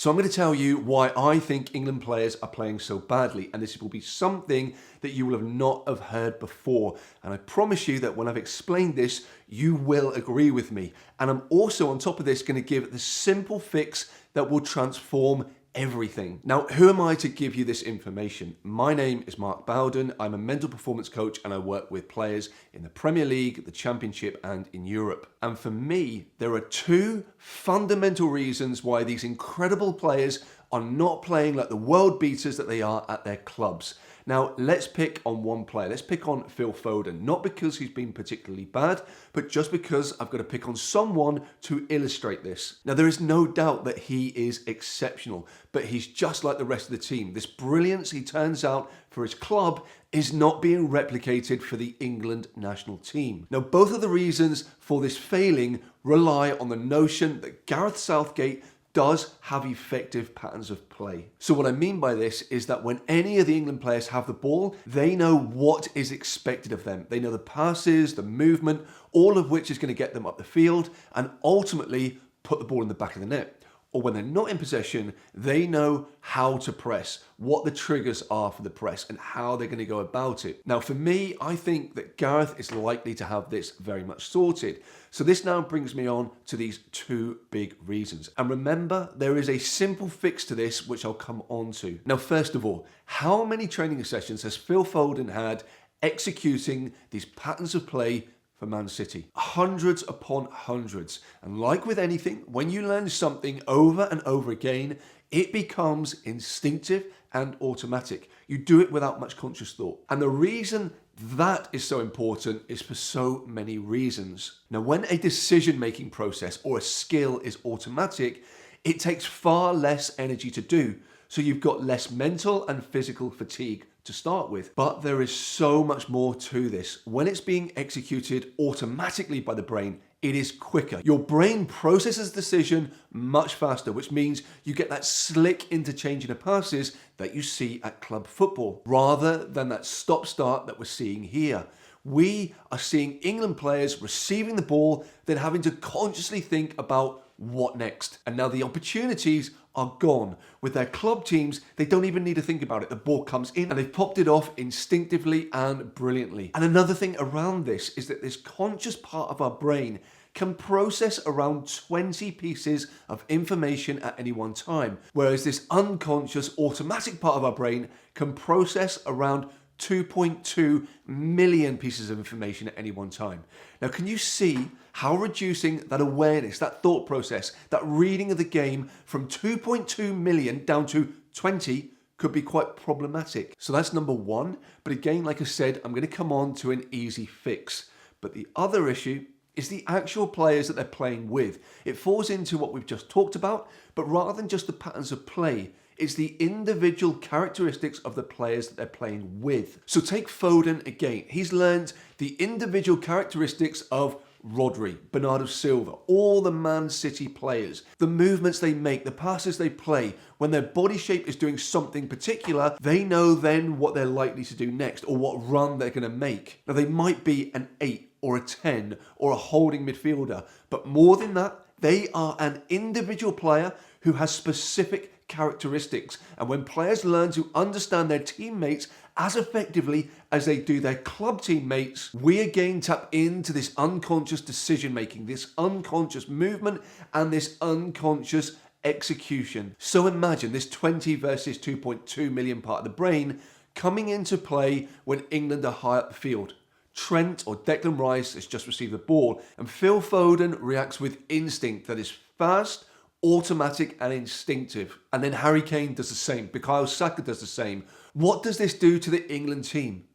So I'm going to tell you why I think England players are playing so badly, and this will be something that you will not have heard before. And I promise you that when I've explained this, you will agree with me. And I'm also on top of this going to give the simple fix that will transform everything. Now, who am I to give you this information? My name is Mark Bowden. I'm a mental performance coach and I work with players in the Premier League, the Championship and in Europe. And for me, there are two fundamental reasons why these incredible players are not playing like the world beaters that they are at their clubs. Now, let's pick on one player. Let's pick on Phil Foden. Not because he's been particularly bad, but just because I've got to pick on someone to illustrate this. Now, there is no doubt that he is exceptional, but he's just like the rest of the team. This brilliance he turns out for his club is not being replicated for the England national team. Now, both of the reasons for this failing rely on the notion that Gareth Southgate does have effective patterns of play. So what I mean by this is that when any of the England players have the ball, they know what is expected of them. They know the passes, the movement, all of which is going to get them up the field and ultimately put the ball in the back of the net. Or when they're not in possession, they know how to press, what the triggers are for the press and how they're going to go about it. Now, for me, I think that Gareth is likely to have this very much sorted. So this now brings me on to these two big reasons. And remember, there is a simple fix to this, which I'll come on to. Now, first of all, how many training sessions has Phil Foden had executing these patterns of play for Man City? Hundreds upon hundreds. And like with anything, when you learn something over and over again, it becomes instinctive and automatic. You do it without much conscious thought. And the reason that is so important is for so many reasons. Now, when a decision-making process or a skill is automatic, it takes far less energy to do. So you've got less mental and physical fatigue to start with. But there is so much more to this. When it's being executed automatically by the brain, it is quicker. Your brain processes the decision much faster, which means you get that slick interchanging of passes that you see at club football, rather than that stop-start that we're seeing here. We are seeing England players receiving the ball, then having to consciously think about what next. And now the opportunities are gone. With their club teams, they don't even need to think about it. The ball comes in and they've popped it off instinctively and brilliantly. And another thing around this is that this conscious part of our brain can process around 20 pieces of information at any one time, whereas this unconscious automatic part of our brain can process around 2.2 million pieces of information at any one time. Now, can you see how reducing that awareness, that thought process, that reading of the game from 2.2 million down to 20 could be quite problematic? So that's number one. But again, like I said, I'm going to come on to an easy fix. But the other issue is the actual players that they're playing with. It falls into what we've just talked about, but rather than just the patterns of play, it's the individual characteristics of the players that they're playing with. So take Foden again. He's learned the individual characteristics of Rodri, Bernardo Silva, all the Man City players, the movements they make, the passes they play. When their body shape is doing something particular, they know then what they're likely to do next or what run they're going to make. Now, they might be an 8 or a 10 or a holding midfielder, but more than that, they are an individual player who has specific characteristics. And when players learn to understand their teammates as effectively as they do their club teammates, we again tap into this unconscious decision making, this unconscious movement, and this unconscious execution. So imagine this 20 versus 2.2 million part of the brain coming into play when England are high up the field. Trent or Declan Rice has just received the ball, and Phil Foden reacts with instinct that is fast, automatic and instinctive. And then Harry Kane does the same. Bukayo Saka does the same. What does this do to the England team?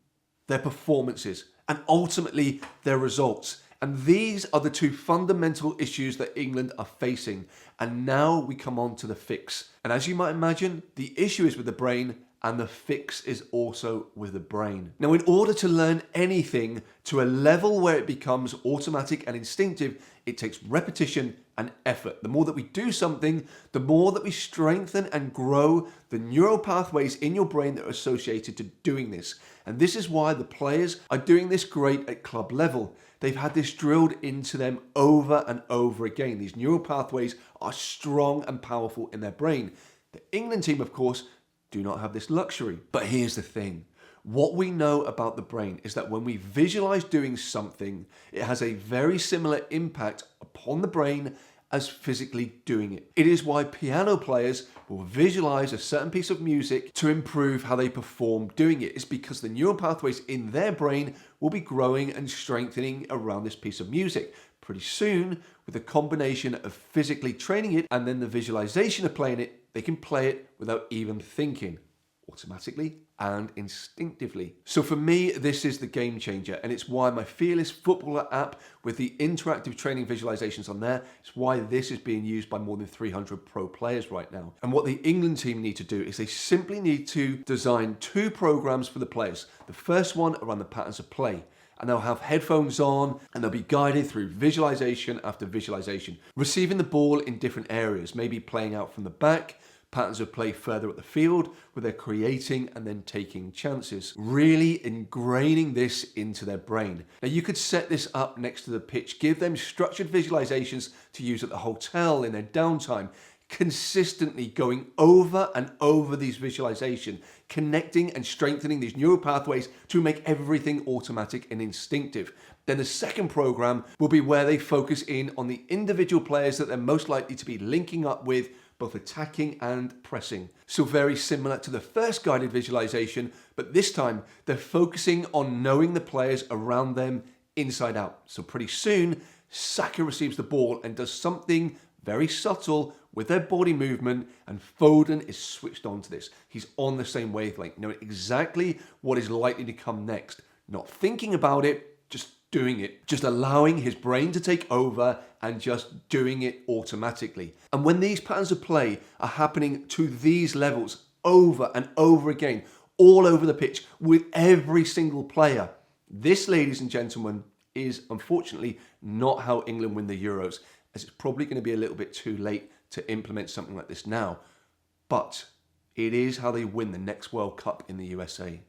Their performances and ultimately their results. And these are the two fundamental issues that England are facing. And now we come on to the fix. And as you might imagine, the issue is with the brain and the fix is also with the brain. Now, in order to learn anything to a level where it becomes automatic and instinctive, it takes repetition and effort. The more that we do something, the more that we strengthen and grow the neural pathways in your brain that are associated to doing this. And this is why the players are doing this great at club level. They've had this drilled into them over and over again. These neural pathways are strong and powerful in their brain. The England team, of course, do not have this luxury. But here's the thing. What we know about the brain is that when we visualize doing something, it has a very similar impact upon the brain as physically doing it. It is why piano players will visualize a certain piece of music to improve how they perform doing it. It's because the neural pathways in their brain will be growing and strengthening around this piece of music. Pretty soon, with a combination of physically training it and then the visualization of playing it, they can play it without even thinking, automatically and instinctively. So for me, this is the game changer, and it's why my Fearless Footballer app with the interactive training visualizations on there, it's why this is being used by more than 300 pro players right now. And what the England team need to do is they simply need to design 2 programs for the players. The first one around the patterns of play, and they'll have headphones on and they'll be guided through visualization after visualization, receiving the ball in different areas, maybe playing out from the back, patterns of play further up the field where they're creating and then taking chances, really ingraining this into their brain. Now you could set this up next to the pitch, give them structured visualizations to use at the hotel in their downtime, consistently going over and over these visualizations, connecting and strengthening these neural pathways to make everything automatic and instinctive. Then the second program will be where they focus in on the individual players that they're most likely to be linking up with, both attacking and pressing. So very similar to the first guided visualization, but this time they're focusing on knowing the players around them inside out. So pretty soon, Saka receives the ball and does something very subtle with their body movement, and Bowden is switched on to this. He's on the same wavelength, knowing exactly what is likely to come next. Not thinking about it, just doing it. Just allowing his brain to take over and just doing it automatically. And when these patterns of play are happening to these levels over and over again, all over the pitch with every single player, this, ladies and gentlemen, is unfortunately not how England win the Euros, as it's probably going to be a little bit too late to implement something like this now. But it is how they win the next World Cup in the USA.